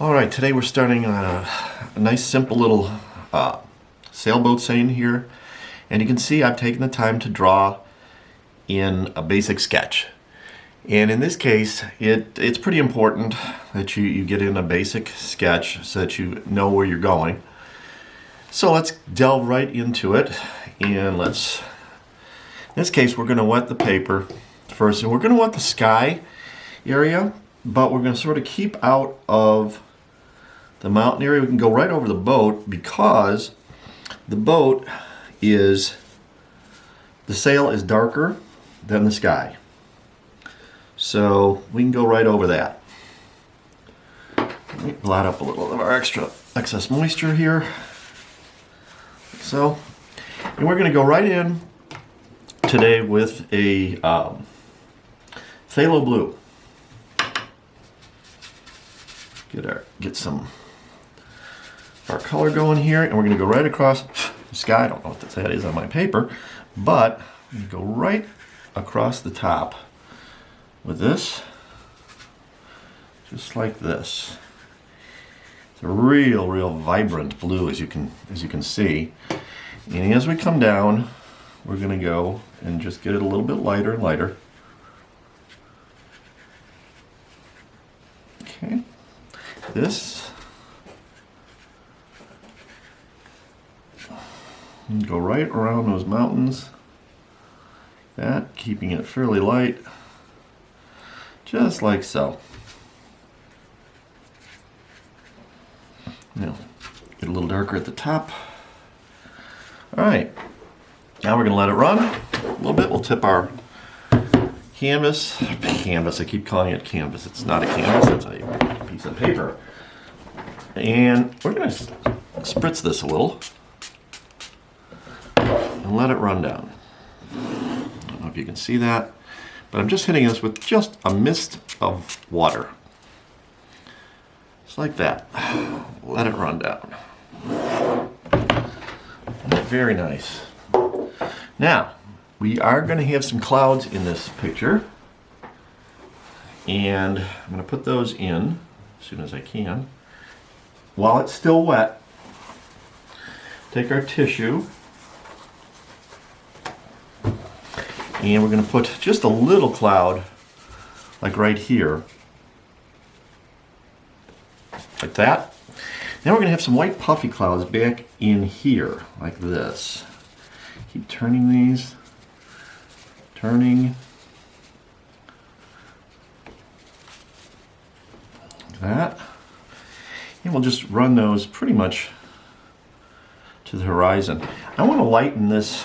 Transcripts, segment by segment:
Alright, today we're starting on a nice simple little sailboat scene here. And you can see I've taken the time to draw in a basic sketch. And in this case, it's pretty important that you get in a basic sketch so that you know where you're going. So let's delve right into it. And in this case, we're going to wet the paper first. And we're going to wet the sky area, but we're going to sort of keep out of the mountain area. We can go right over the boat because the boat is, the sail is darker than the sky. So we can go right over that. Let me blot up a little of our excess moisture here. So, and we're going to go right in today with a Phthalo Blue. Get some our color going here, and we're going to go right across the sky. I don't know what that is on my paper, but I'm going to go right across the top with this, just like this. It's a real vibrant blue, as you can see. And as we come down, we're going to go and just get it a little bit lighter and lighter. Okay. This, and go right around those mountains, that, keeping it fairly light, just like so. Now, get a little darker at the top. Alright, now we're going to let it run a little bit. We'll tip our canvas, I keep calling it canvas. It's not a canvas, it's a piece of paper. And we're going to spritz this a little and let it run down. I don't know if you can see that, but I'm just hitting this with just a mist of water. Just like that. Let it run down. Very nice. Now, we are going to have some clouds in this picture, and I'm going to put those in as soon as I can. While it's still wet, take our tissue, and we're going to put just a little cloud, like right here, like that. Now we're going to have some white puffy clouds back in here, like this. Keep turning these. Turning like that, and we'll just run those pretty much to the horizon. I want to lighten this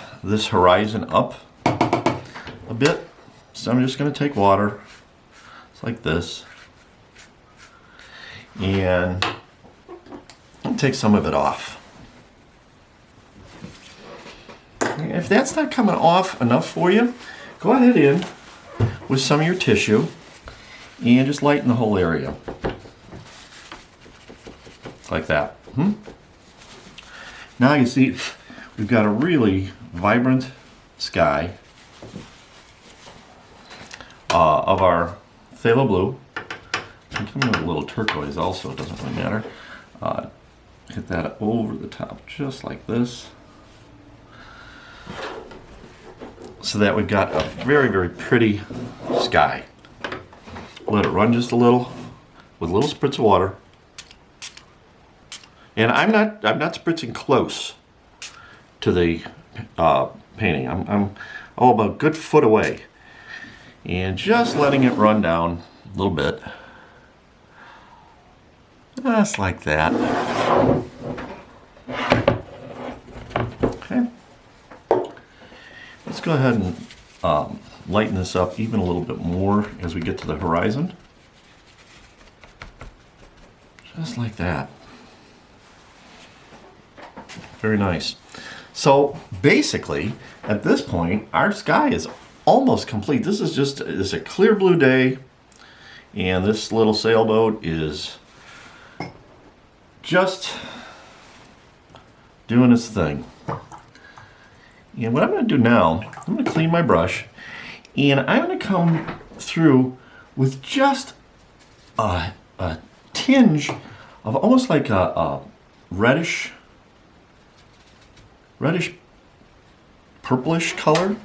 horizon up a bit, so I'm just going to take water, it's like this, and I'll take some of it off. If that's not coming off enough for you, go ahead in with some of your tissue and just lighten the whole area. Like that. Now you see we've got a really vibrant sky of our Phthalo Blue. I'm coming with a little turquoise also, it doesn't really matter. Hit that over the top just like this, so that we've got a very pretty sky. Let it run just a little with a little spritz of water. And I'm not spritzing close to the painting. I'm about a good foot away, and just letting it run down a little bit, just like that. Okay. Let's go ahead and lighten this up even a little bit more as we get to the horizon. Just like that. Very nice. So basically, at this point, our sky is almost complete. This is a clear blue day, and this little sailboat is just doing its thing. And what I'm going to do now, I'm going to clean my brush, and I'm going to come through with just a tinge of almost like a reddish purplish color.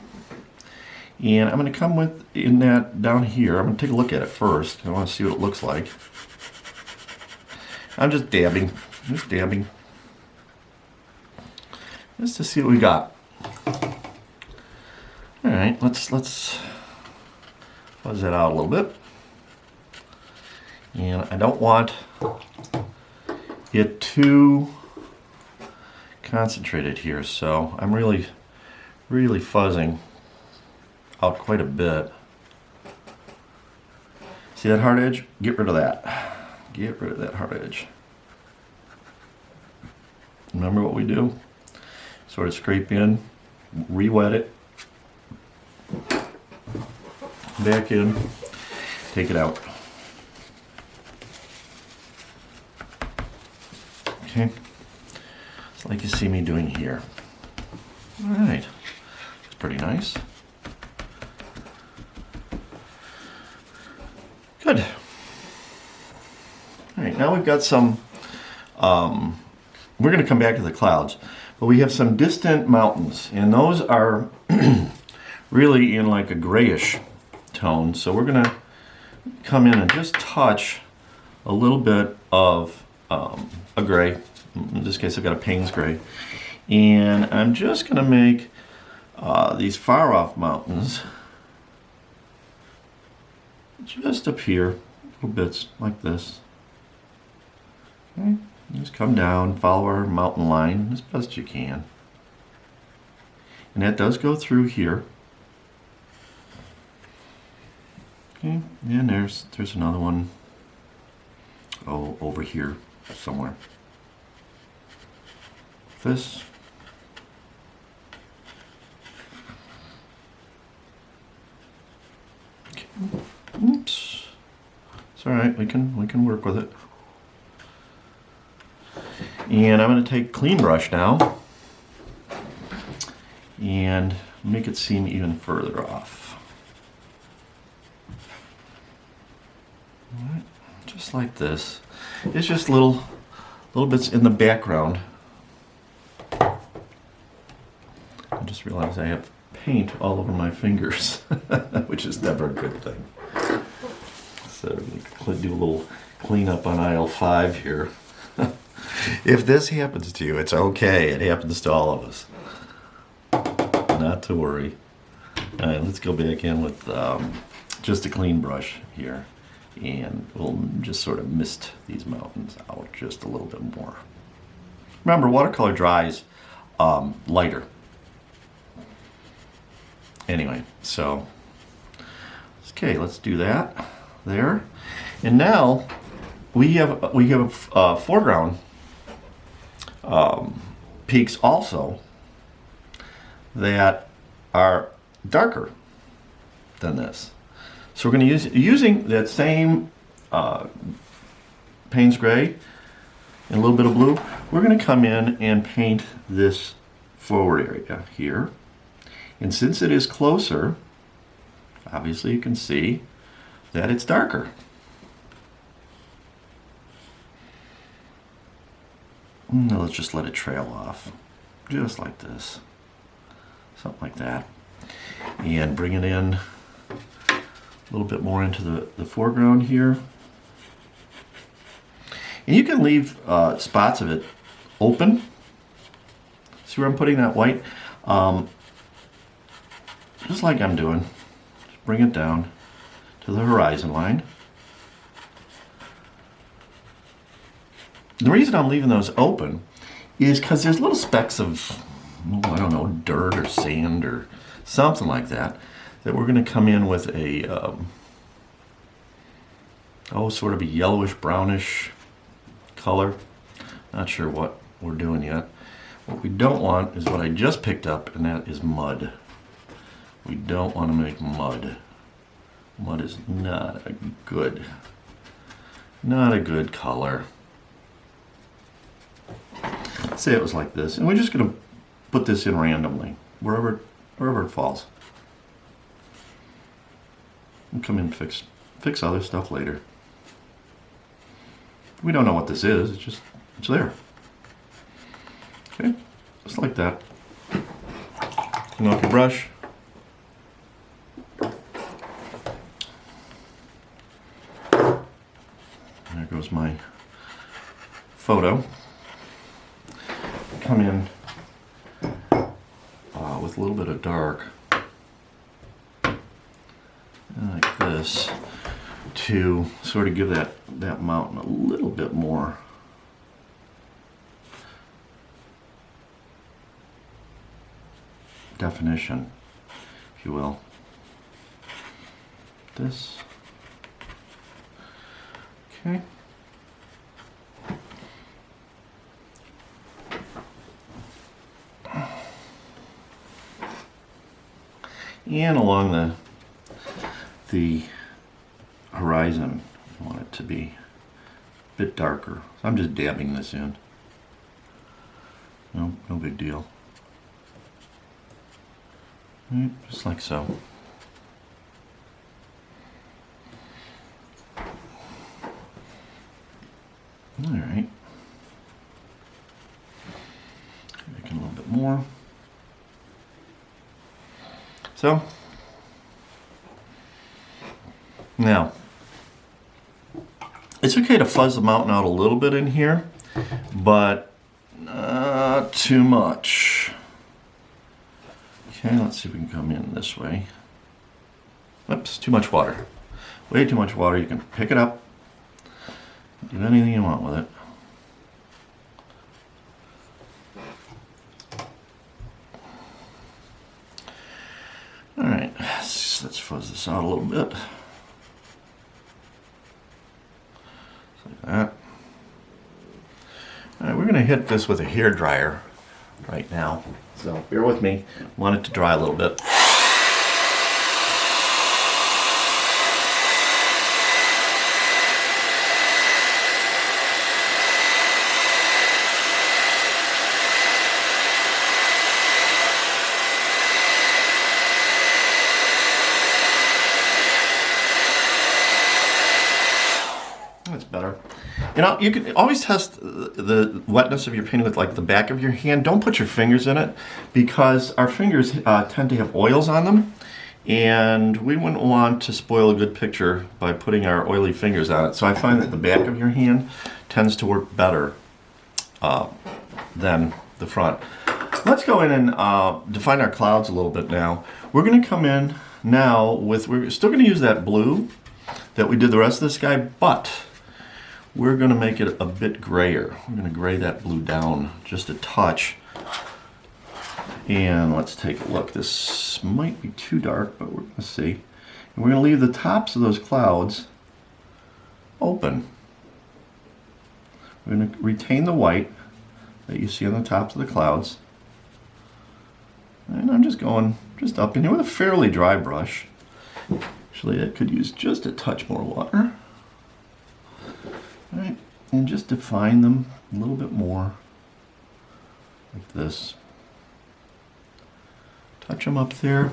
And I'm going to come with in that down here. I'm going to take a look at it first. I want to see what it looks like. I'm just dabbing, just to see what we got. All right, let's fuzz that out a little bit. And I don't want it too concentrated here, so I'm really fuzzing out quite a bit. See that hard edge? Get rid of that. Get rid of that hard edge. Remember what we do? Sort of scrape in, re-wet it, back in, take it out. Okay, it's like you see me doing here. All right, it's pretty nice. Good. All right, now we've got some, we're going to come back to the clouds, but we have some distant mountains, and those are really in like a grayish tone. So we're going to come in and just touch a little bit of a gray. In this case, I've got a Payne's gray. And I'm just going to make these far off mountains just appear little bits like this. Okay, just come down, follow our mountain line as best you can. And that does go through here. Okay, and there's another one. Oh, over here somewhere. This. Okay. Oops. It's all right. We can work with it. And I'm going to take clean brush now and make it seem even further off. All right, just like this. It's just little bits in the background. I just realized I have paint all over my fingers, which is never a good thing. So we do a little cleanup on aisle 5 here. If this happens to you, it's okay. It happens to all of us. Not to worry. All right, let's go back in with just a clean brush here. And we'll just sort of mist these mountains out just a little bit more. Remember, watercolor dries lighter. Anyway, so, okay, let's do that there. And now we have foreground peaks also that are darker than this. So we're going to use using that same Payne's gray and a little bit of blue. We're going to come in and paint this forward area here. And since it is closer, obviously you can see that it's darker. Now let's just let it trail off, just like this. Something like that. And bring it in a little bit more into the foreground here. And you can leave spots of it open. See where I'm putting that white? Just like I'm doing. Just bring it down to the horizon line. The reason I'm leaving those open is because there's little specks of, I don't know, dirt or sand or something like that, that we're going to come in with a, sort of a yellowish, brownish color. Not sure what we're doing yet. What we don't want is what I just picked up, and that is mud. We don't want to make mud. Mud is not a good color. Say it was like this, and we're just going to put this in randomly, wherever it falls. And come in and fix other stuff later. We don't know what this is, it's there. Okay, just like that. Clean off your brush. There goes my photo. Come in with a little bit of dark, like this, to sort of give that mountain a little bit more definition, if you will. This. Okay. And along the horizon, I want it to be a bit darker. So I'm just dabbing this in. No big deal. Right, just like so. All right. Make it a little bit more. So, now, it's okay to fuzz the mountain out a little bit in here, but not too much. Okay, let's see if we can come in this way. Oops, too much water. Way too much water. You can pick it up, do anything you want with it. All right, let's fuzz this out a little bit. Just like that. All right, we're going to hit this with a hair dryer right now. So bear with me. Want it to dry a little bit. That's better. You know, you can always test the wetness of your painting with like the back of your hand. Don't put your fingers in it because our fingers tend to have oils on them, and we wouldn't want to spoil a good picture by putting our oily fingers on it. So I find that the back of your hand tends to work better than the front. Let's go in and define our clouds a little bit now. We're going to come in now with, we're still going to use that blue that we did the rest of the sky, but we're going to make it a bit grayer. We're going to gray that blue down just a touch. And let's take a look. This might be too dark, but we're going to see. And we're going to leave the tops of those clouds open. We're going to retain the white that you see on the tops of the clouds. And I'm just going just up in here with a fairly dry brush. Actually, I could use just a touch more water. All right, and just define them a little bit more, like this. Touch them up there.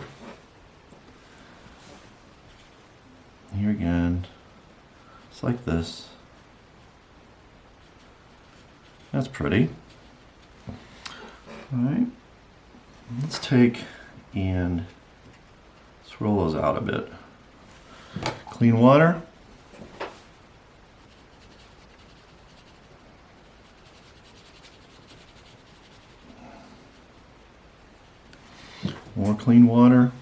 Here again, just like this. That's pretty. All right, let's take and swirl those out a bit. Clean water. More clean water.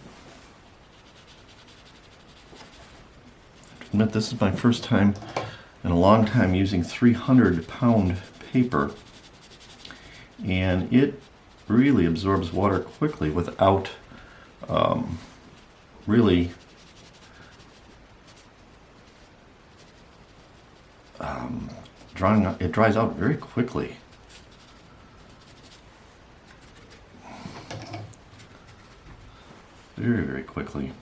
I have to admit, this is my first time in a long time using 300-pound paper, and it really absorbs water quickly without really drying out. It dries out very quickly. Very, very quickly.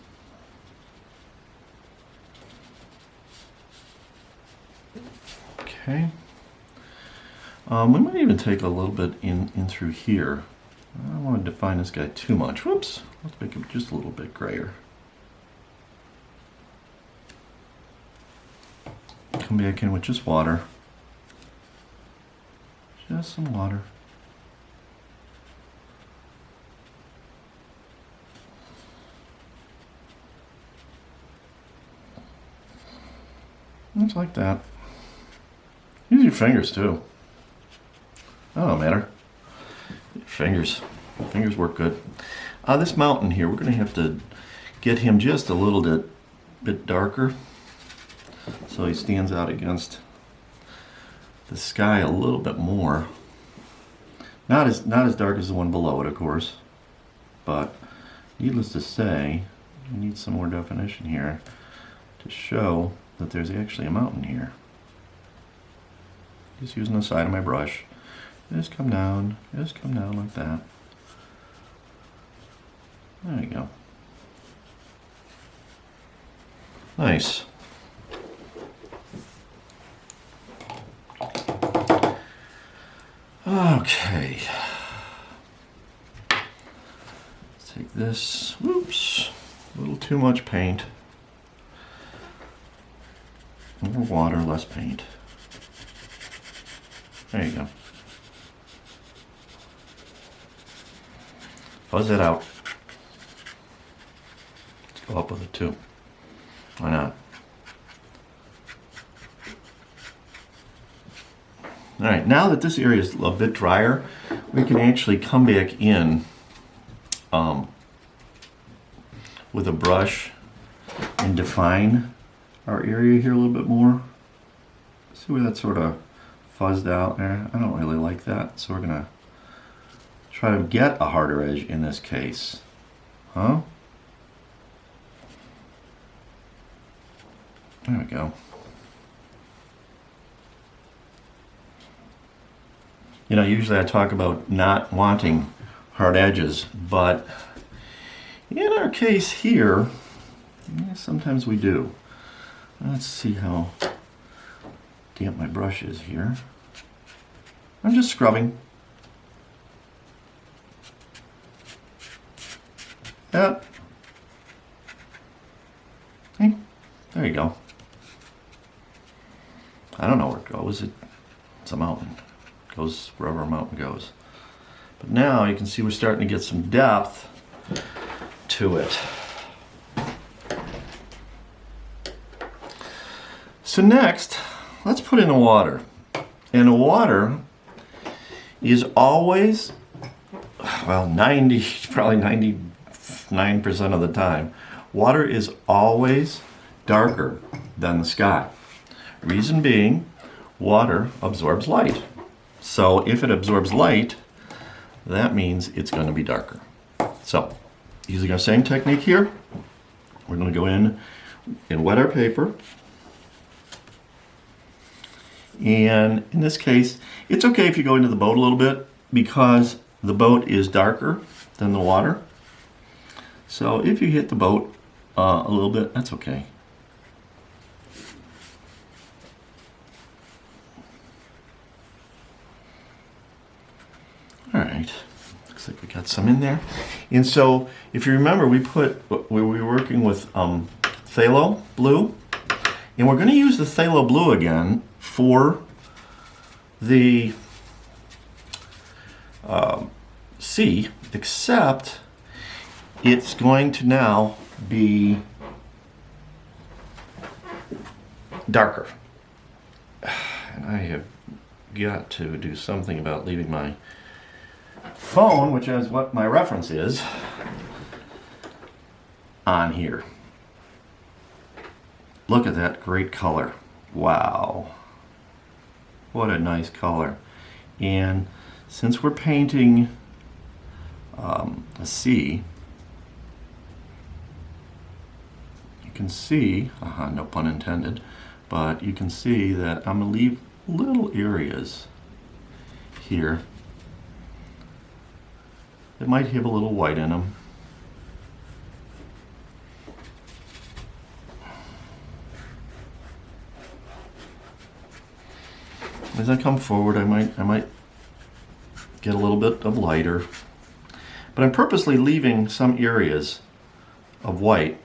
Okay. We might even take a little bit in through here. I don't want to define this guy too much. Whoops. Let's make him just a little bit grayer. Come back in with just water. just some water. Just like that. Use your fingers too. Oh, don't matter. Fingers work good. This mountain here, we're going to have to get him just a little bit darker, so he stands out against the sky a little bit more. Not as dark as the one below it, of course, but needless to say, we need some more definition here to show that there's actually a mountain here. Just using the side of my brush. Just come down like that. There you go. Nice. Okay. Let's take this. Whoops. A little too much paint. More water, less paint. There you go. Fuzz it out. Let's go up with it too. Why not? All right, now that this area is a bit drier, we can actually come back in with a brush and define our area here a little bit more. See where that's sort of fuzzed out there? I don't really like that, so we're gonna try to get a harder edge in this case. Huh? There we go. You know, usually I talk about not wanting hard edges, but in our case here, sometimes we do. Let's see how damp my brush is here. I'm just scrubbing. Yep. Hey, there you go. I don't know where it goes. It's a mountain. It goes wherever a mountain goes. But now you can see we're starting to get some depth to it. So next, let's put in the water. And the water is always, well, probably 99% of the time, water is always darker than the sky. Reason being, water absorbs light. So if it absorbs light, that means it's going to be darker. So, using our same technique here, we're going to go in and wet our paper. And in this case, it's okay if you go into the boat a little bit because the boat is darker than the water. So if you hit the boat a little bit, that's okay. All right, looks like we got some in there. And so if you remember, we were working with Phthalo Blue, and we're going to use the Phthalo Blue again for the sea, except it's going to now be darker. And I have got to do something about leaving my phone, which is what my reference is, on here. Look at that great color. Wow. What a nice color. And since we're painting a sea, you can see, no pun intended, but you can see that I'm going to leave little areas here that might have a little white in them. As I come forward, I might get a little bit of lighter, but I'm purposely leaving some areas of white.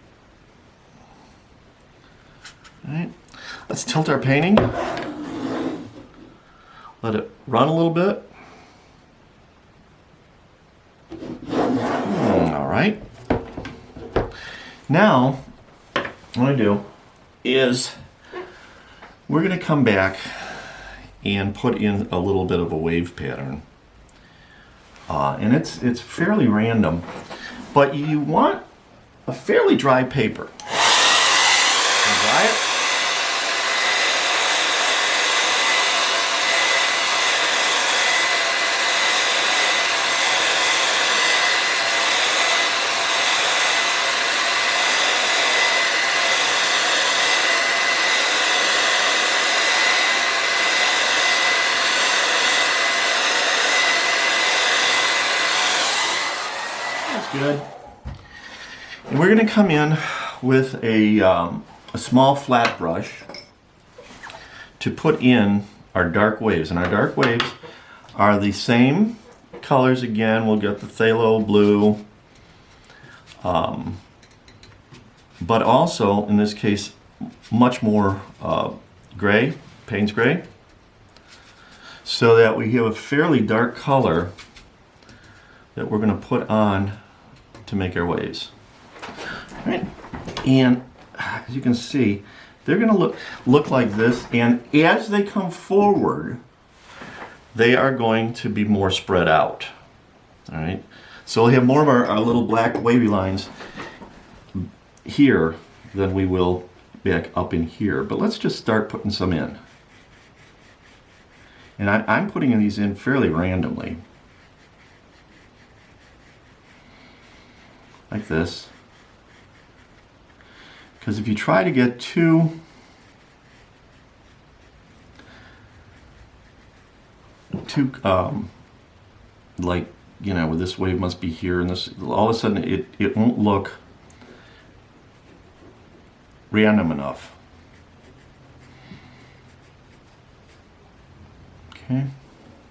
All right, let's tilt our painting. Let it run a little bit. Now, what I'm going to do is we're going to come back and put in a little bit of a wave pattern. And it's fairly random, but you want a fairly dry paper. Dry it. Good. And we're going to come in with a small flat brush to put in our dark waves. And our dark waves are the same colors again. We'll get the Phthalo Blue, but also in this case much more gray, Payne's gray, so that we have a fairly dark color that we're going to put on to make our waves. All right. And as you can see, they're going to look like this, and as they come forward, they are going to be more spread out. All right. So we'll have more of our little black wavy lines here than we will back up in here. But let's just start putting some in. And I'm putting these in fairly randomly. Like this. Because if you try to get too like, you know, this wave must be here and this, all of a sudden it won't look random enough. Okay.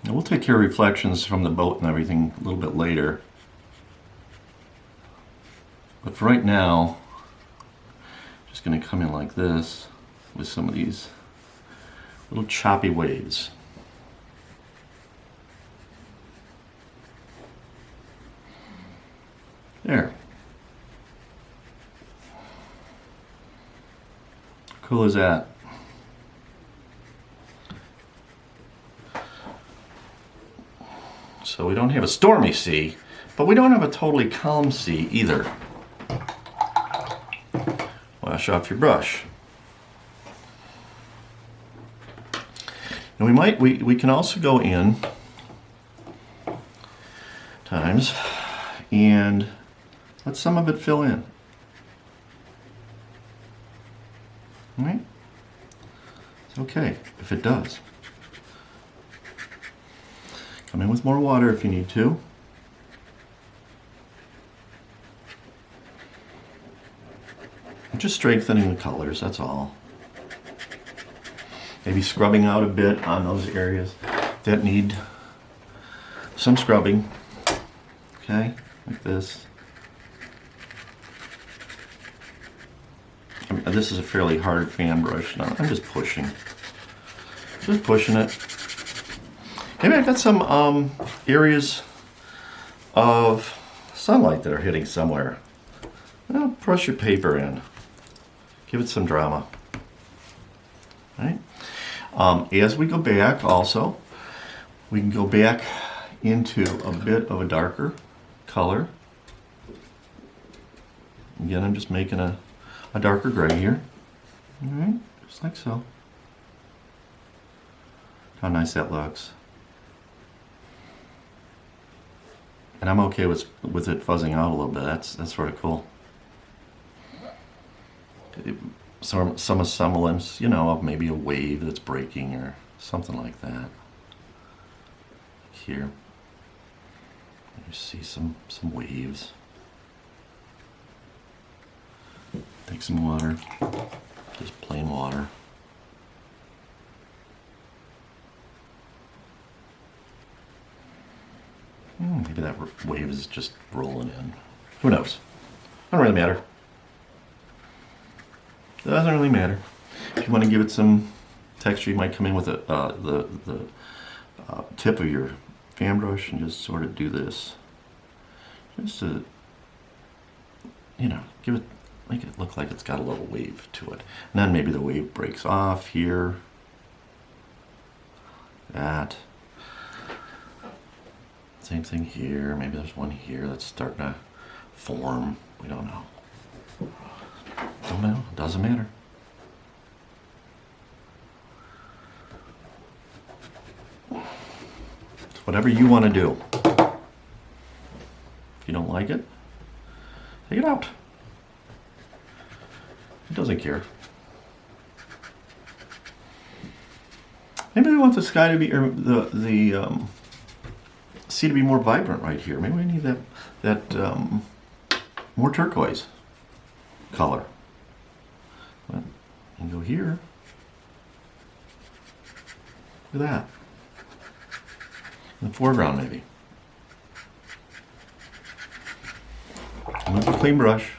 Now we'll take care of reflections from the boat and everything a little bit later. But for right now, just going to come in like this with some of these little choppy waves. There. How cool is that? So we don't have a stormy sea, but we don't have a totally calm sea either. Wash off your brush. And we can also go in times and let some of it fill in. All right? It's okay if it does. Come in with more water if you need to. Just strengthening the colors, that's all. Maybe scrubbing out a bit on those areas that need some scrubbing. Okay, like this. I mean, this is a fairly hard fan brush. Now I'm just pushing. Just pushing it. Maybe I've got some areas of sunlight that are hitting somewhere. Well, brush your paper in. Give it some drama. All right. As we go back also, we can go back into a bit of a darker color. Again, I'm just making a darker gray here. All right, just like so. How nice that looks. And I'm okay with it fuzzing out a little bit. That's sort of cool. Some semblance, you know, of maybe a wave that's breaking or something like that. Here, you see some waves. Take some water, just plain water. Maybe that wave is just rolling in. Who knows? Doesn't really matter. It doesn't really matter. If you want to give it some texture, you might come in with the tip of your fan brush and just sort of do this. Just to, you know, give it make it look like it's got a little wave to it. And then maybe the wave breaks off here. That. Same thing here. Maybe there's one here that's starting to form. We don't know. Don't know. Doesn't matter. It's whatever you want to do. If you don't like it, take it out. He doesn't care. Maybe we want the sky to be, or the sea to be more vibrant right here. Maybe we need that more turquoise color. But you can go here. Look at that. In the foreground, maybe. And with a clean brush.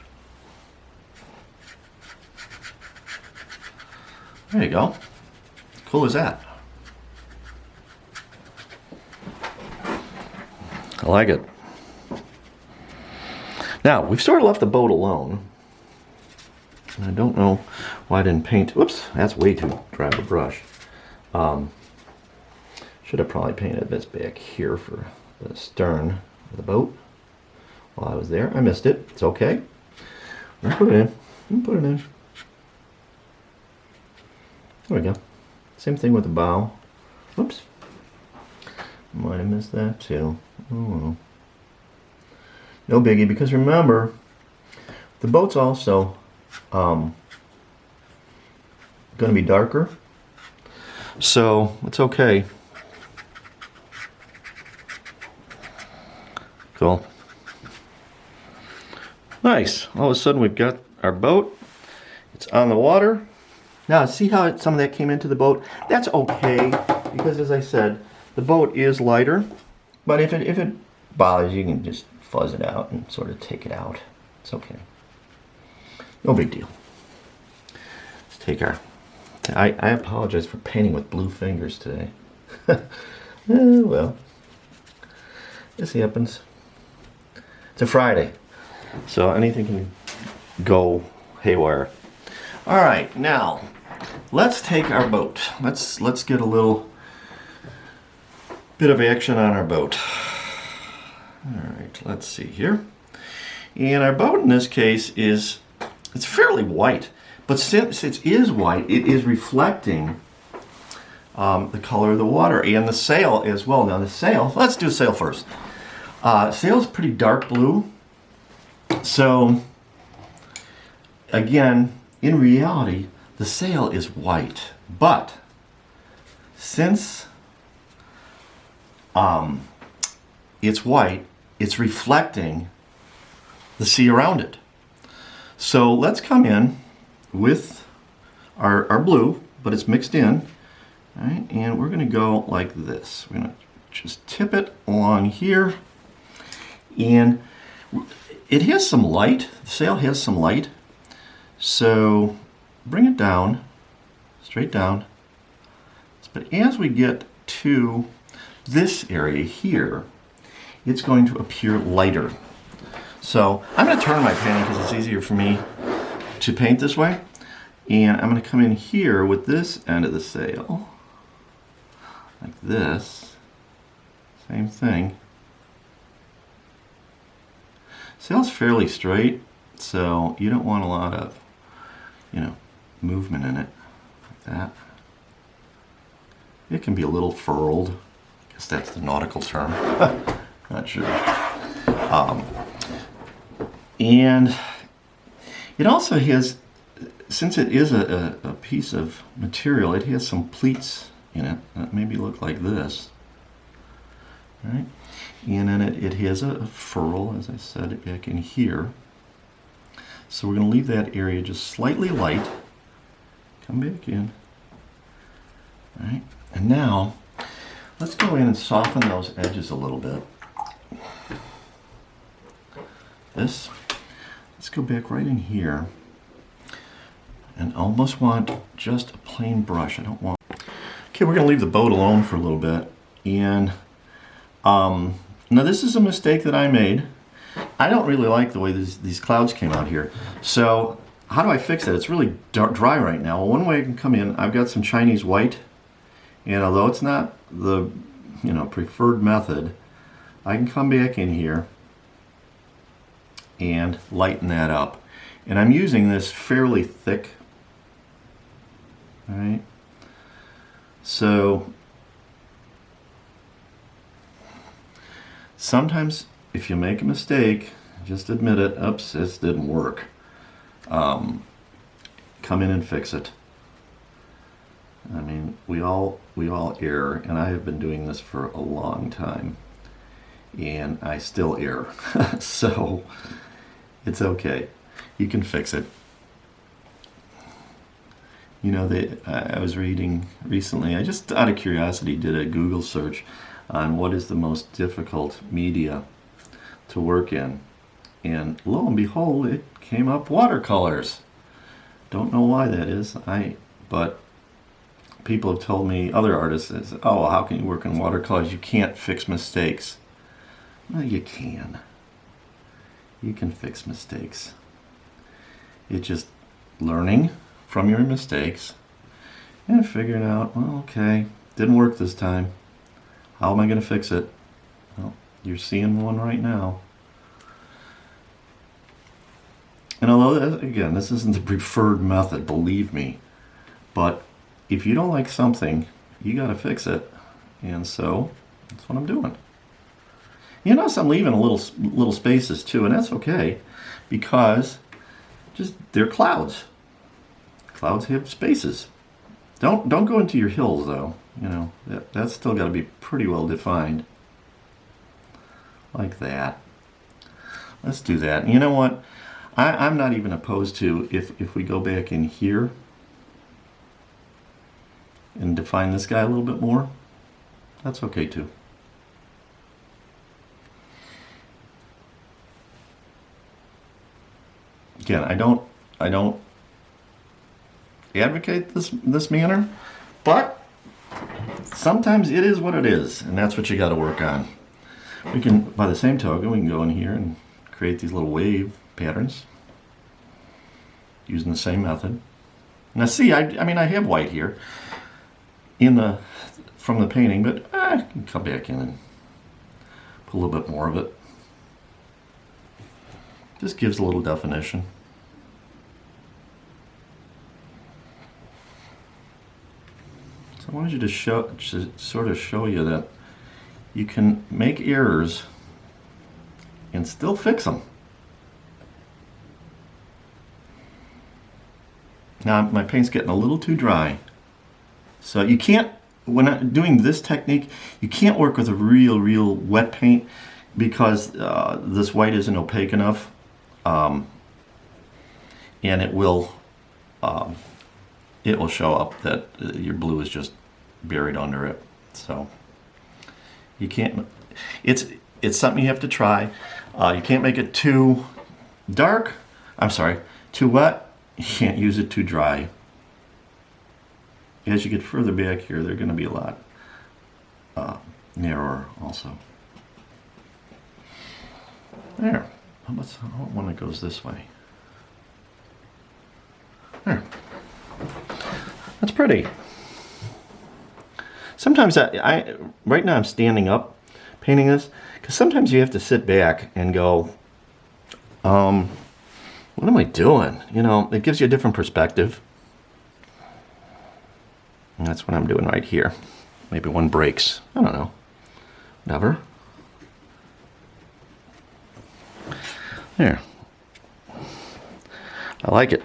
There you go. Cool as that. I like it. Now, we've sort of left the boat alone. And I don't know why I didn't paint. Whoops, that's way too dry of a brush. Should have probably painted this back here for the stern of the boat while I was there. I missed it. It's okay. I'll put it in. Put it in. There we go. Same thing with the bow. Whoops. Might have missed that too. Oh. No biggie, because remember, the boat's also going to be darker. So it's okay. Cool. Nice. All of a sudden we've got our boat. It's on the water. Now see how some of that came into the boat? That's okay, because as I said, the boat is lighter. But if it bothers you, you can just fuzz it out and sort of take it out. It's okay. No big deal. Let's take our... I apologize for painting with blue fingers today. Well, this happens. It's a Friday, so anything can go haywire. All right, now let's take our boat. Let's get a little bit of action on our boat. All right, let's see here. And our boat in this case it's fairly white, but since it is white, it is reflecting the color of the water and the sail as well. Now the sail, let's do sail first. Sail's pretty dark blue. So again, in reality, the sail is white, but since it's white, it's reflecting the sea around it. So let's come in with our blue, but it's mixed in, right? And we're going to go like this. We're going to just tip it along here, and it has some light. The sail has some light, so bring it down, straight down. But as we get to this area here, it's going to appear lighter. So I'm going to turn my painting because it's easier for me to paint this way. And I'm going to come in here with this end of the sail, like this. Same thing. Sail's fairly straight, so you don't want a lot of, movement in it, like that. It can be a little furled. I guess that's the nautical term. Not sure. And it also has, since it is a piece of material, it has some pleats in it that maybe look like this. All right? And then it has a furl, as I said, back in here. So we're going to leave that area just slightly light. Come back in. All right? And now, let's go in and soften those edges a little bit. Let's go back right in here. And I almost want just a plain brush. I don't want... Okay, we're going to leave the boat alone for a little bit. And now this is a mistake that I made. I don't really like the way these clouds came out here. So how do I fix it? It's really dry right now. Well, one way I can come in, I've got some Chinese white, and although it's not the preferred method, I can come back in here and lighten that up. And I'm using this fairly thick. All right. So sometimes if you make a mistake, just admit it. Oops, this didn't work. Come in and fix it. I mean, we all err, and I have been doing this for a long time, and I still err. So it's okay. You can fix it. You know, I was reading recently, I just out of curiosity did a Google search on what is the most difficult media to work in. And lo and behold, it came up watercolors. Don't know why that is, but people have told me, other artists, says, oh, how can you work in watercolors? You can't fix mistakes. Well, you can. You can fix mistakes. It's just learning from your mistakes and figuring out, well, okay, didn't work this time. How am I going to fix it? Well, you're seeing one right now. And although, again, this isn't the preferred method, believe me, but if you don't like something, you got to fix it. And so that's what I'm doing. You notice I'm leaving little spaces too, and that's okay, because just they're clouds. Clouds have spaces. Don't go into your hills though. You know, that's still got to be pretty well defined. Like that. Let's do that. And you know what? I'm not even opposed to if we go back in here and define this guy a little bit more. That's okay too. Again, I don't advocate this manner, but sometimes it is what it is, and that's what you got to work on. We can, by the same token, we can go in here and create these little wave patterns using the same method. Now see, I mean I have white here from the painting, but I can come back in and put a little bit more of it. Just gives a little definition. So I wanted you to sort of show you that you can make errors and still fix them. Now my paint's getting a little too dry, so you can't, when I'm doing this technique, you can't work with a real wet paint because this white isn't opaque enough. And it will show up that your blue is just buried under it. So you can't. It's something you have to try. You can't make it too dark. I'm sorry, too wet. You can't use it too dry. As you get further back here, they're going to be a lot narrower also. There. I want one that goes this way. There. That's pretty. Sometimes right now I'm standing up painting this, because sometimes you have to sit back and go, what am I doing? You know, it gives you a different perspective. And that's what I'm doing right here. Maybe one breaks. I don't know. Whatever. There. I like it.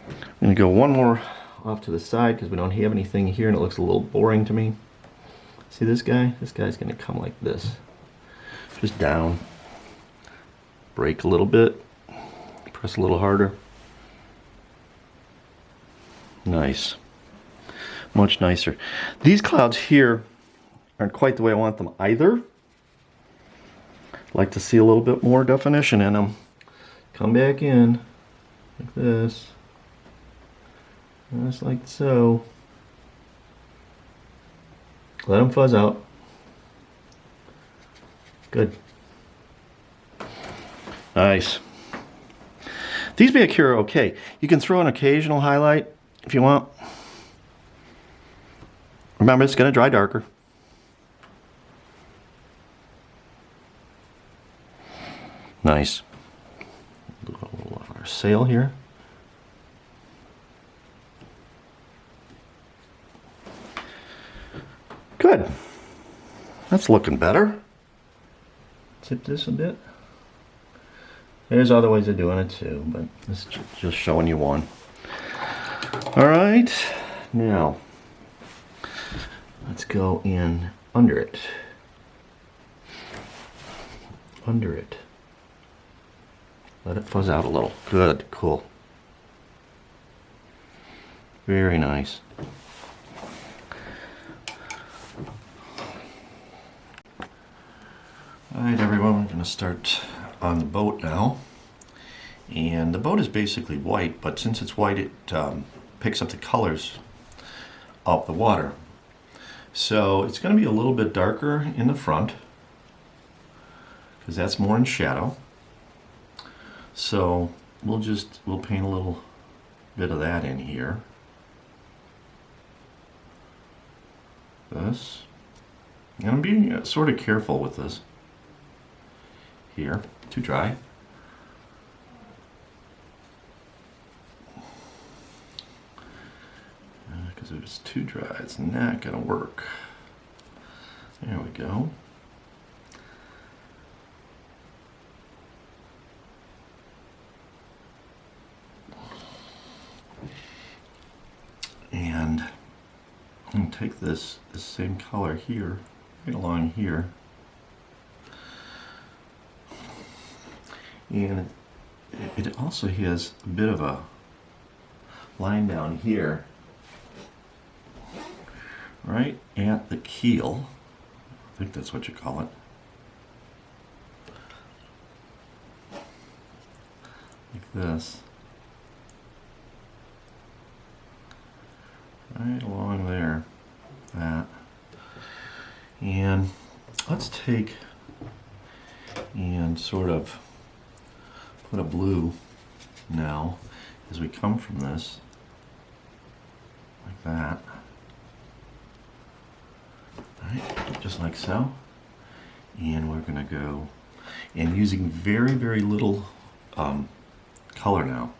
I'm going to go one more off to the side because we don't have anything here and it looks a little boring to me. See this guy? This guy's going to come like this. Just down. Break a little bit. Press a little harder. Nice. Much nicer. These clouds here aren't quite the way I want them either. Like to see a little bit more definition in them. Come back in like this, just like so. Let them fuzz out. Good. Nice. These back here are okay. You can throw an occasional highlight if you want. Remember, it's going to dry darker. Nice. A little of our sail here. Good. That's looking better. Tip this a bit. There's other ways of doing it too, but this is just showing you one. All right, now let's go in under it. Under it. Let it fuzz out a little. Good, cool. Very nice. All right, everyone, we're going to start on the boat now. And the boat is basically white, but since it's white, it picks up the colors of the water. So it's going to be a little bit darker in the front, because that's more in shadow. So we'll paint a little bit of that in here. This. And I'm being sort of careful with this. Here, too dry. Because if it's too dry, it's not going to work. There we go. And I'm going to take this same color here, right along here. And it also has a bit of a line down here, right at the keel. I think that's what you call it. Like this. Right along there. That. And let's take and sort of put a blue now as we come from this, like that. Alright, just like so. And we're going to go, and using very, very little color now.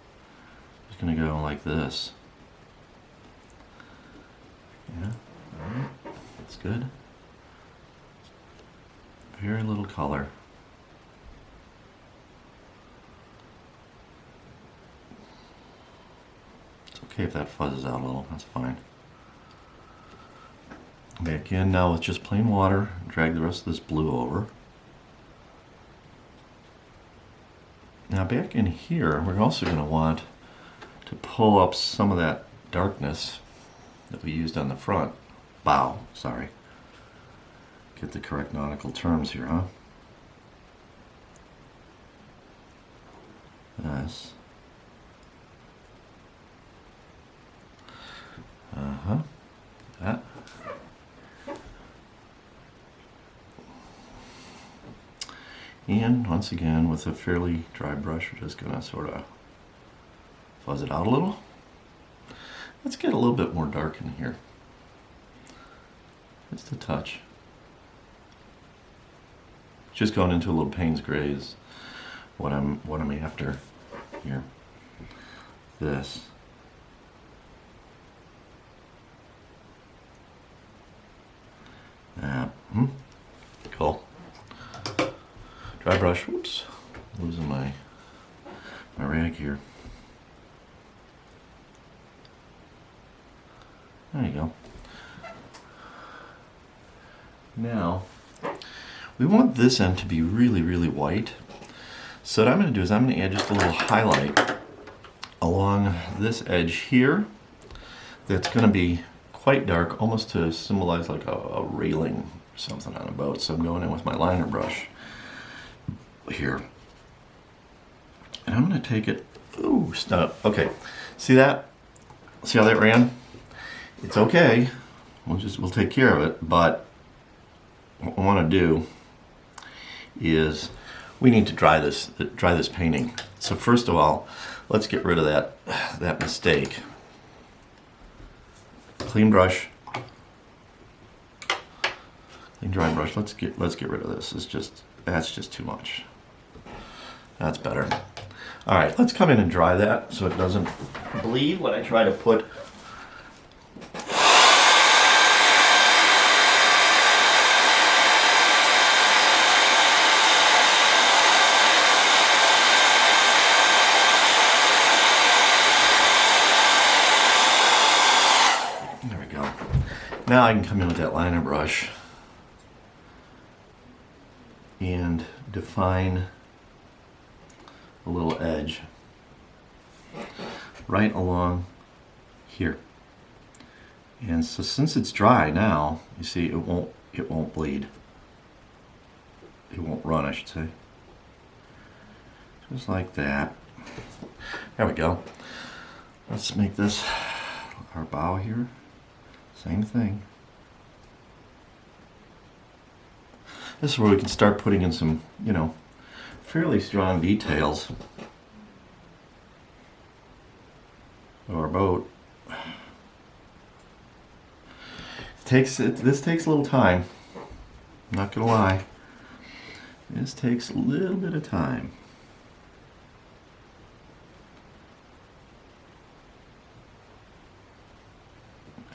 Just going to go like this. Yeah, alright, that's good. Very little color. Okay, if that fuzzes out a little, that's fine. Back in now with just plain water, drag the rest of this blue over. Now back in here, we're also going to want to pull up some of that darkness that we used on the front. Bow, sorry. Get the correct nautical terms here, huh? This. That. And once again, with a fairly dry brush, we're just going to sort of fuzz it out a little. Let's get a little bit more dark in here. Just a touch. Just going into a little Payne's Gray is what I'm after here. This. Cool. Dry brush. Whoops. Losing my rag here. There you go. Now, we want this end to be really, really white. So what I'm going to do is I'm going to add just a little highlight along this edge here that's going to be quite dark, almost to symbolize like a railing or something on a boat. So I'm going in with my liner brush here. And I'm going to take it, ooh, stop. Okay, see that? See how that ran? It's okay. We'll take care of it, but what I want to do is we need to dry this painting. So first of all, let's get rid of that mistake. Clean brush, clean dry brush. Let's get rid of this. That's just too much. That's better. All right, let's come in and dry that so it doesn't bleed when I try to put. There we go. Now I can come in with that liner brush and define a little edge right along here. And so since it's dry now, you see it won't bleed. It won't run, I should say. Just like that. There we go. Let's make this our bow here. Same thing. This is where we can start putting in some, fairly strong details of our boat. This takes a little time. I'm not gonna lie. This takes a little bit of time.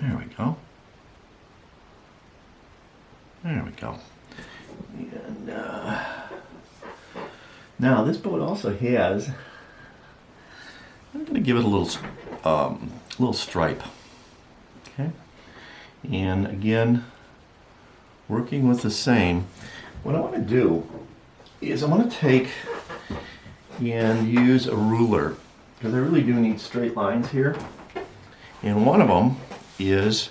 There we go. There we go. And now this boat also has. I'm going to give it a little stripe. Okay. And again, working with the same. What I want to do is I want to take and use a ruler because I really do need straight lines here. And one of them is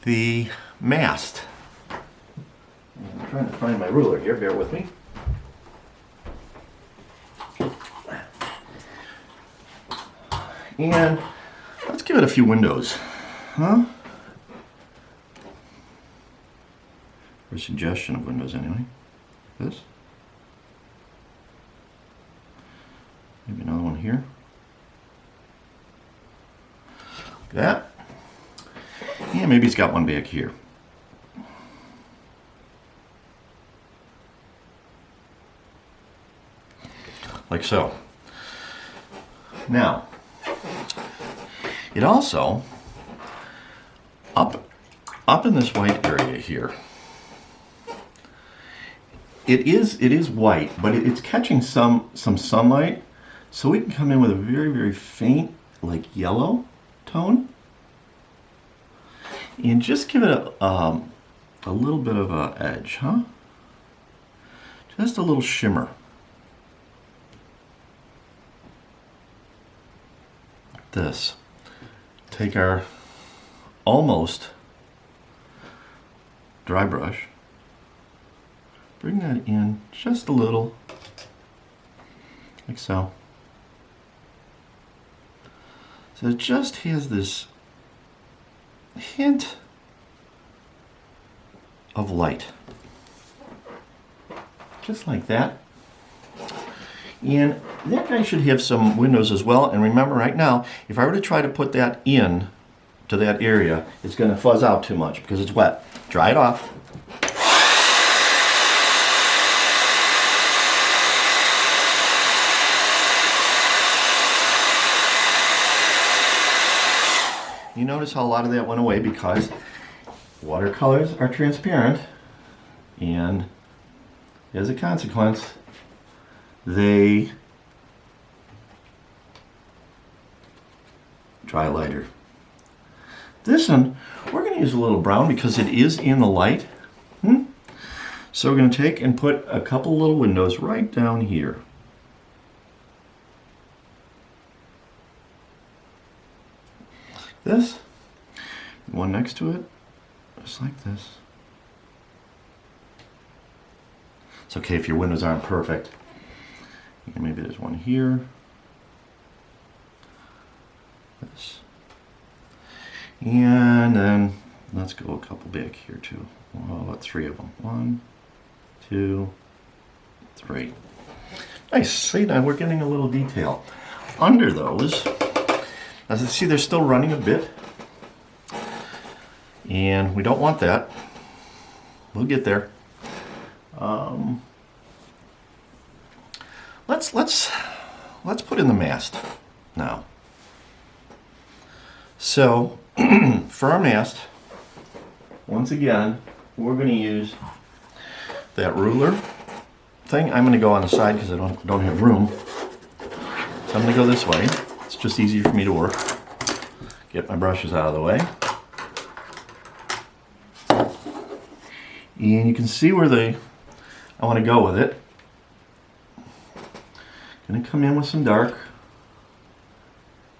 the mast. I'm trying to find my ruler here, bear with me. And let's give it a few windows, huh? Or a suggestion of windows anyway. This. Maybe another one here. Like that. Yeah, maybe it's got one back here. Like so. Now, it also, up in this white area here, it is white, but it's catching some sunlight, so we can come in with a very, very faint, like yellow tone, and just give it a little bit of an edge, huh? Just a little shimmer. This. Take our almost dry brush, bring that in just a little, like so. So it just has this hint of light, just like that. And that guy should have some windows as well. And remember, right now, if I were to try to put that in to that area, it's going to fuzz out too much because it's wet. Dry it off. You notice how a lot of that went away because watercolors are transparent, and as a consequence, they dry lighter. This one, we're going to use a little brown because it is in the light. So we're going to take and put a couple little windows right down here. This, one next to it, just like this. It's okay if your windows aren't perfect. Maybe there's one here. This. And then let's go a couple back here too. Well, about three of them. 1, 2, 3. Nice. See, now we're getting a little detail. Under those, as you see, they're still running a bit. And we don't want that. We'll get there. Let's put in the mast now. So for our mast, once again, we're going to use that ruler thing. I'm going to go on the side because I don't have room. So I'm going to go this way. It's just easier for me to work. Get my brushes out of the way. And you can see where I want to go with it. Going to come in with some dark.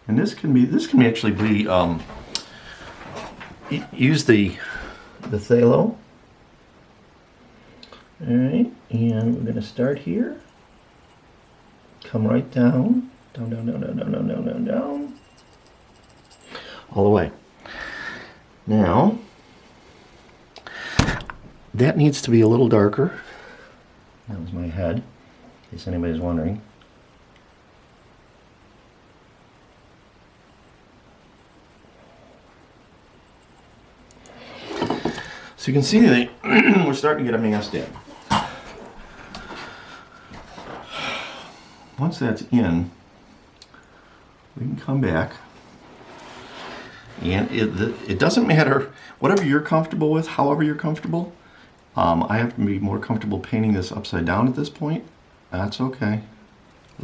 And this can actually be use the phthalo. All right, and we're going to start here. Come right down, down, all the way. Now, that needs to be a little darker. That was my head, in case anybody's wondering. So you can see that we're starting to get a mast in. Once that's in, we can come back. And it doesn't matter, whatever you're comfortable with, however you're comfortable. I have to be more comfortable painting this upside down at this point. That's okay.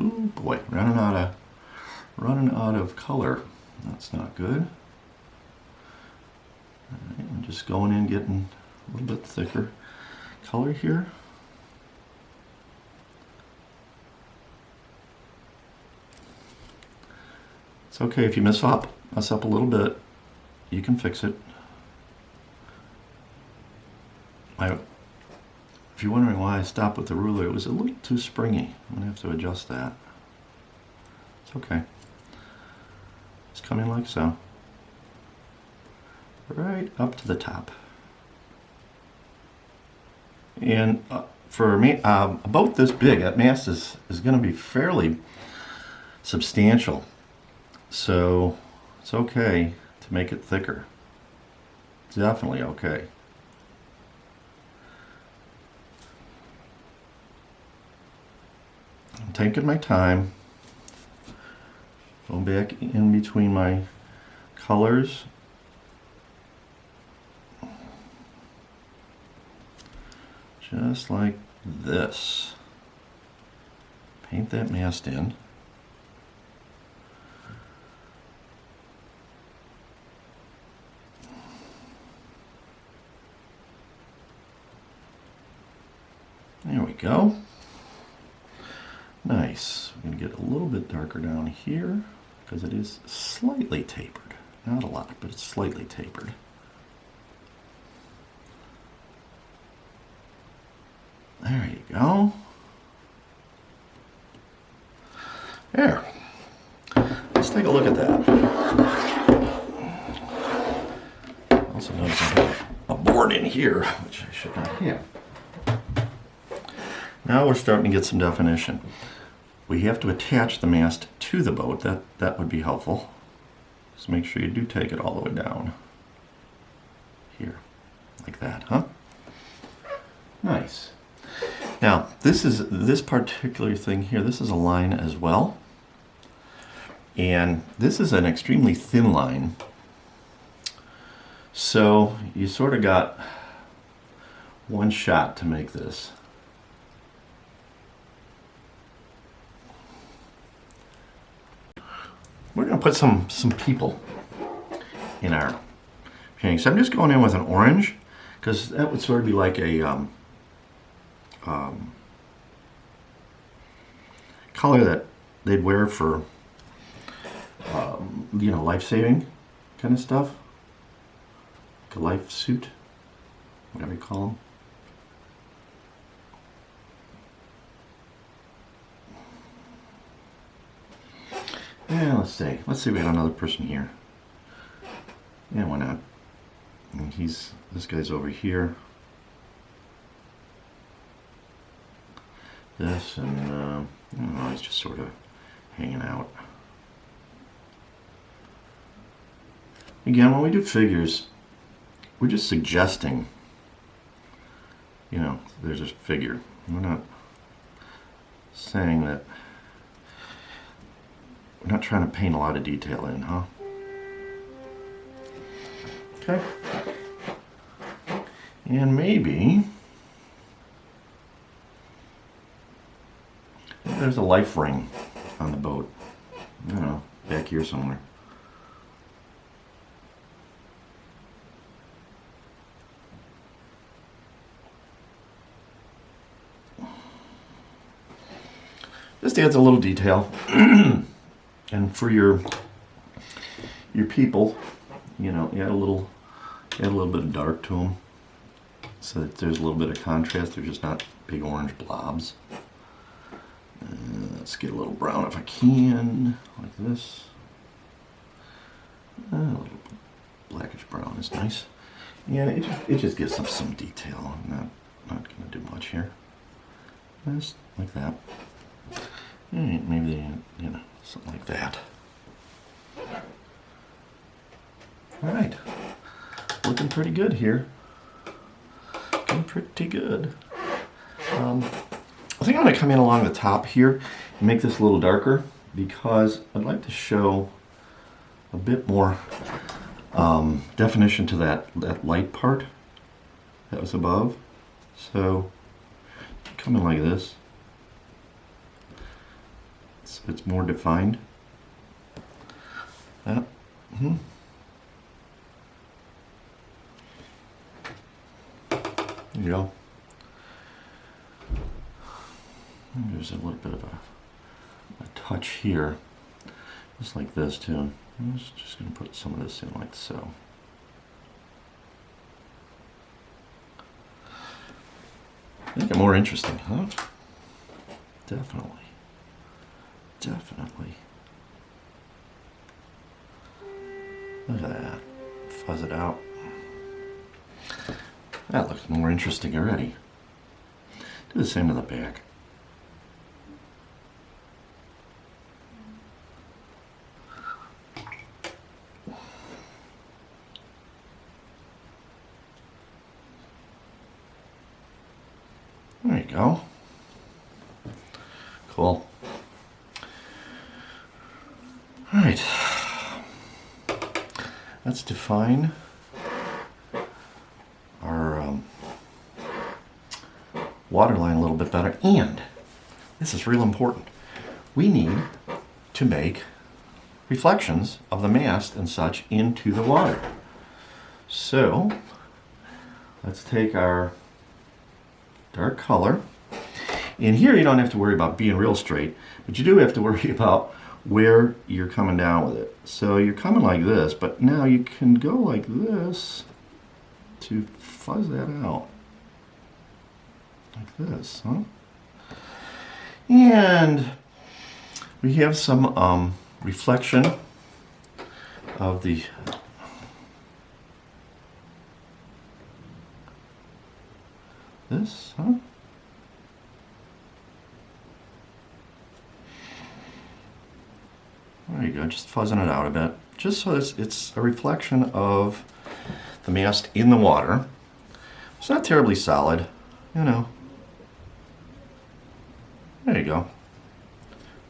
Ooh boy, running out of color. That's not good. All right, I'm just going in, getting a little bit thicker color here. It's okay if you mess up a little bit. You can fix it. If you're wondering why I stopped with the ruler, it was a little too springy. I'm going to have to adjust that. It's okay. It's coming like so. Right up to the top. And for me, a boat this big, that mast is going to be fairly substantial. So it's okay to make it thicker. It's definitely okay. I'm taking my time. Going back in between my colors. Just like this. Paint that mast in. There we go. Nice. I'm going to get a little bit darker down here because it is slightly tapered. Not a lot, but it's slightly tapered. There you go. There. Let's take a look at that. Also notice I have a board in here, which I should not have. Now we're starting to get some definition. We have to attach the mast to the boat. That would be helpful. Just make sure you do take it all the way down. Here. Like that, huh? Nice. Now, this particular thing here, this is a line as well. And this is an extremely thin line. So you sort of got one shot to make this. We're going to put some people in our painting. So I'm just going in with an orange because that would sort of be like a color that they'd wear for life-saving kind of stuff, like a life suit, whatever you call them. Yeah, let's see, we got another person here. Yeah, why not? And this guy's over here. this, and I don't know, he's just sort of hanging out. Again, when we do figures, we're just suggesting, you know, there's a figure. We're not saying that, we're not trying to paint a lot of detail in, huh? Okay. And maybe there's a life ring on the boat. I don't know, back here somewhere. Just adds a little detail. And for your people, you know, add a little bit of dark to them, so that there's a little bit of contrast. They're just not big orange blobs. Let's get a little brown if I can, like this. A little blackish brown is nice. Yeah, it just gives them some detail. I'm not going to do much here. Just like that. Maybe, you know, something like that. All right, looking pretty good here. Looking pretty good. I think I'm going to come in along the top here and make this a little darker, because I'd like to show a bit more definition to that light part that was above. So come in like this. So it's more defined. That. There you go. There's a little bit of a touch here, just like this too. I'm just going to put some of this in like so. Make it more interesting, huh? Definitely. Definitely. Look at that. Fuzz it out. That looks more interesting already. Do the same to the back. There you go. Cool. All right. Let's define our waterline a little bit better. And this is real important. We need to make reflections of the mast and such into the water. So let's take our dark color. And here you don't have to worry about being real straight, but you do have to worry about where you're coming down with it. So you're coming like this, but now you can go like this to fuzz that out. Like this, huh? And we have some reflection of the this, huh? There you go, just fuzzing it out a bit. Just so it's a reflection of the mast in the water. It's not terribly solid, you know. There you go.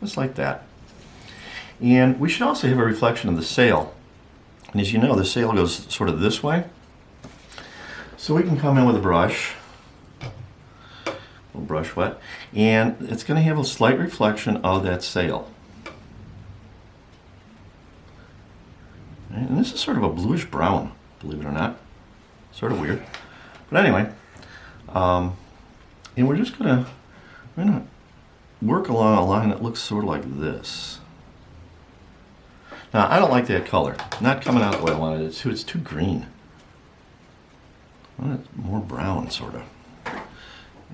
Just like that. And we should also have a reflection of the sail. And as you know, the sail goes sort of this way. So we can come in with a brush, a little brush wet, and it's going to have a slight reflection of that sail. And this is sort of a bluish brown, believe it or not. Sort of weird. But anyway, and we're gonna work along a line that looks sort of like this. Now, I don't like that color. Not coming out the way I wanted it to. It's too green. I want it more brown, sort of.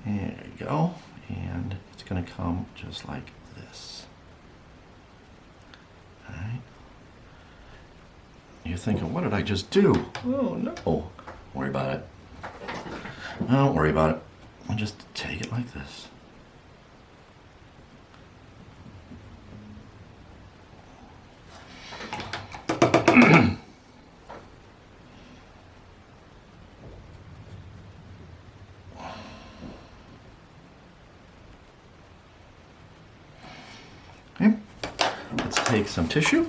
There you go. And it's gonna come just like this. All right. You're thinking, what did I just do? Oh, no. Don't worry about it. Don't worry about it. I'll just take it like this. take some tissue.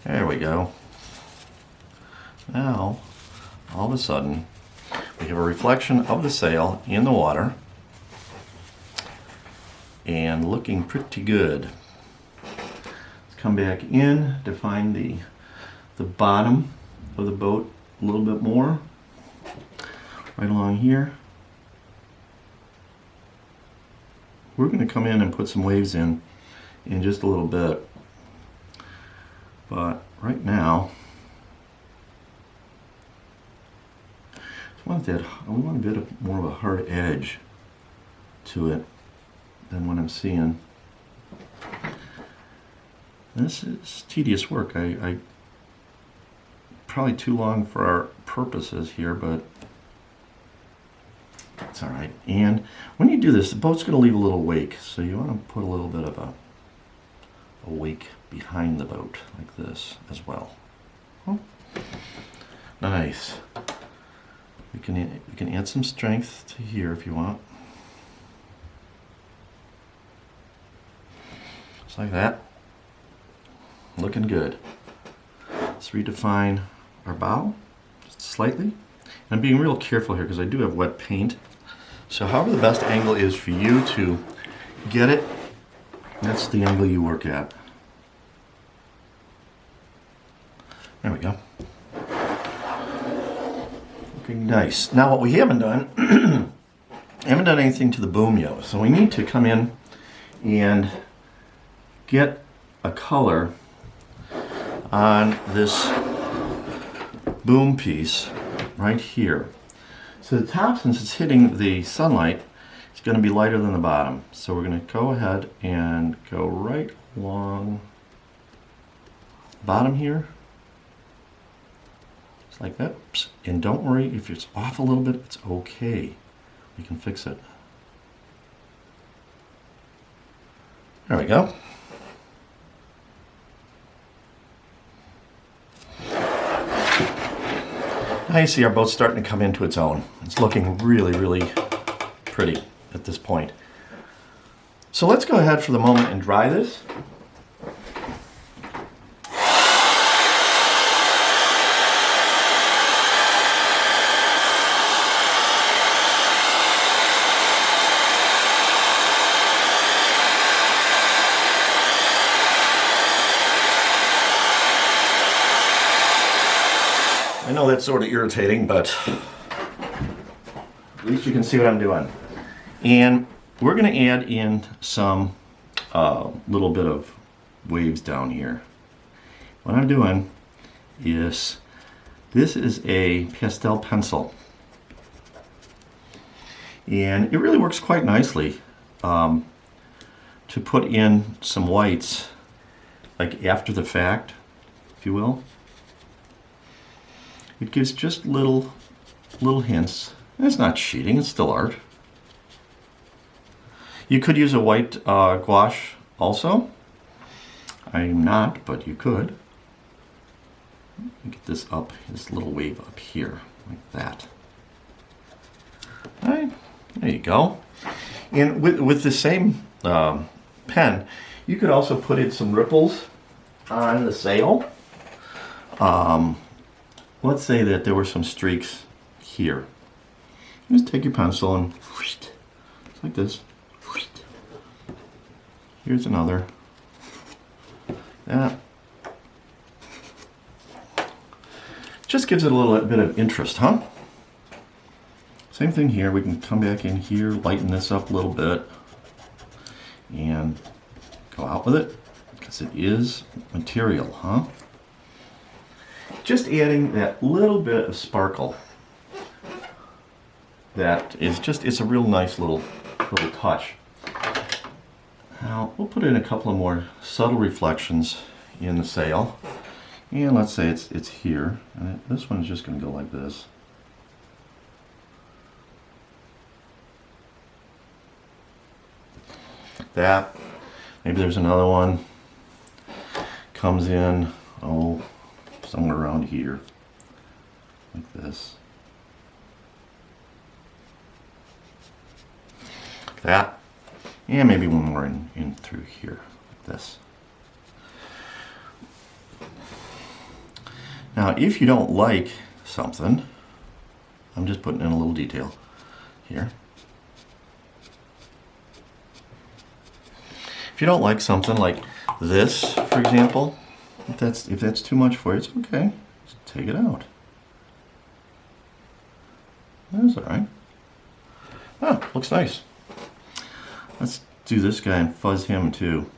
There we go. Now, all of a sudden, we have a reflection of the sail in the water and looking pretty good. Let's come back in to find the bottom of the boat a little bit more. Right along here. We're going to come in and put some waves in just a little bit. But right now, we want a bit more of a hard edge to it than what I'm seeing. This is tedious work. I probably too long for our purposes here, but it's all right. And when you do this, the boat's going to leave a little wake, so you want to put a little bit of a wake behind the boat like this as well. Oh, nice. We can add some strength to here if you want. Just like that. Looking good. Let's redefine our bow just slightly. And I'm being real careful here because I do have wet paint. So however the best angle is for you to get it, that's the angle you work at. There we go. Looking nice. Now what we haven't done, I haven't done anything to the boom yet. So we need to come in and get a color on this boom piece right here. So the top, since it's hitting the sunlight, it's going to be lighter than the bottom. So we're going to go ahead and go right along the bottom here. Just like that. And don't worry if it's off a little bit, it's okay. We can fix it. There we go. Now you see our boat's starting to come into its own. It's looking really, really pretty at this point. So let's go ahead for the moment and dry this. I know that's sort of irritating, but at least you can see what I'm doing. And we're going to add in some little bit of waves down here. What I'm doing is, this is a pastel pencil. And it really works quite nicely to put in some whites, like after the fact, if you will. It gives just little hints. It's not cheating, it's still art. You could use a white gouache also. I'm not, but you could. Get this up, this little wave up here, like that. All right, there you go. And with the same pen, you could also put in some ripples on the sail. Let's say that there were some streaks here. Just take your pencil and just like this. Here's another. That just gives it a little bit of interest, huh? Same thing here. We can come back in here, lighten this up a little bit, and go out with it because it is material, huh? Just adding that little bit of sparkle. That is just, it's a real nice little touch. Now we'll put in a couple of more subtle reflections in the sail. And let's say it's here. And this one's just going to go like this. That. Maybe there's another one. Comes in, oh, somewhere around here. Like this. That. And maybe one more in through here, like this. Now, if you don't like something, I'm just putting in a little detail here. If you don't like something like this, for example, if that's too much for you, it's okay. Just take it out. That's all right. Oh, looks nice. Let's do this guy and fuzz him too.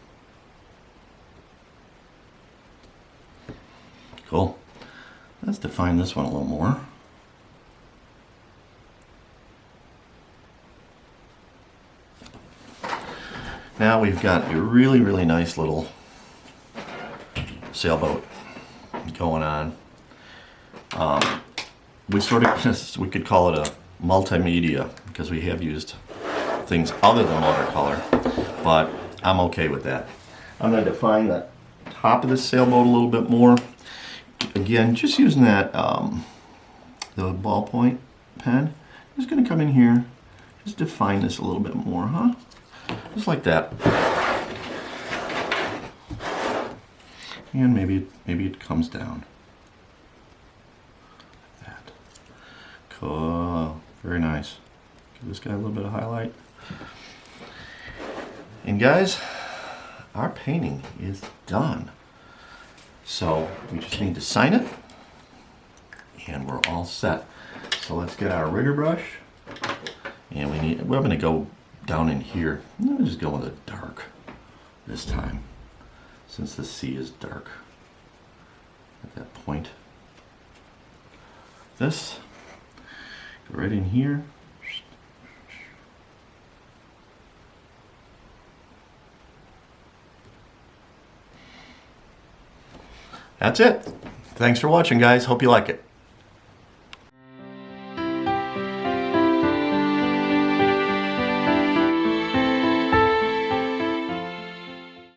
Cool. Let's define this one a little more. Now we've got a really, really nice little sailboat going on. We could call it a multimedia because we have used things other than watercolor, but I'm okay with that. I'm going to define the top of this sailboat a little bit more. Again, just using that the ballpoint pen. I'm just going to come in here, just define this a little bit more, huh? Just like that. And maybe it comes down. Like that. Cool. Very nice. Give this guy a little bit of highlight. And guys, our painting is done. So we just need to sign it and we're all set. So let's get our rigger brush and we're going to go down in here. I'm going to just go with a dark this time since the sea is dark at that point. This, go right in here. That's it. Thanks for watching, guys. Hope you like it.